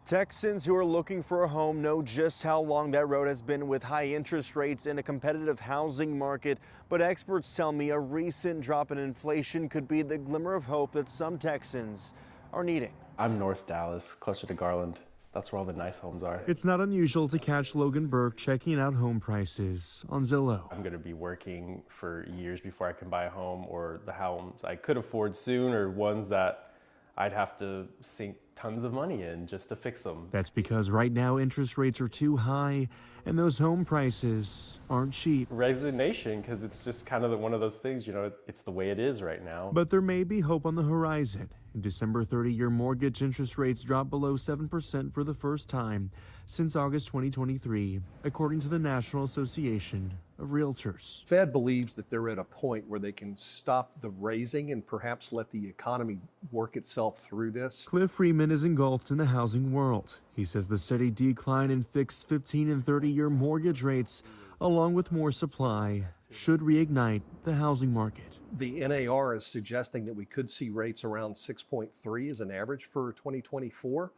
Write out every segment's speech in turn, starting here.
Texans who are looking for a home know just how long that road has been with high interest rates and a competitive housing market. But experts tell me a recent drop in inflation could be the glimmer of hope that some Texans are needing. I'm North Dallas, closer to Garland. That's where all the nice homes are. It's not unusual to catch Logan Burke checking out home prices on Zillow. I'm going to be working for years before I can buy a home, or the homes I could afford soon, or ones that I'd have to sink tons of money in just to fix them. That's because right now interest rates are too high and those home prices aren't cheap. Resignation, because it's just kind of one of those things, it's the way it is right now. But there may be hope on the horizon. In December, 30-year mortgage interest rates dropped below 7% for the first time since August 2023, according to the National Association of Realtors. Fed believes that they're at a point where they can stop the raising and perhaps let the economy work itself through this. Cliff Freeman is engulfed in the housing world. He says the steady decline in fixed 15 and 30-year mortgage rates, along with more supply, should reignite the housing market. The NAR is suggesting that we could see rates around 6.3 as an average for 2024.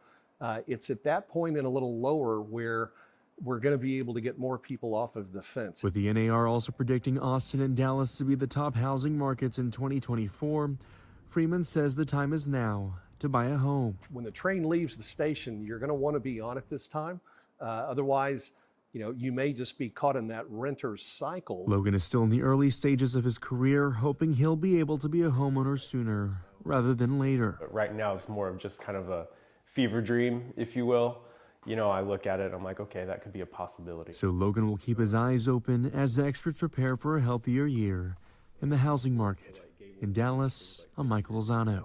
It's at that point and a little lower where we're going to be able to get more people off of the fence. With the NAR also predicting Austin and Dallas to be the top housing markets in 2024, Freeman says the time is now to buy a home. When the train leaves the station, you're going to want to be on it this time. Otherwise, you may just be caught in that renter's cycle. Logan is still in the early stages of his career, hoping he'll be able to be a homeowner sooner rather than later. But right now, it's more of just kind of a fever dream, if you will. I look at it, I'm like, okay, that could be a possibility. So Logan will keep his eyes open as experts prepare for a healthier year in the housing market. In Dallas, I'm Michael Lozano.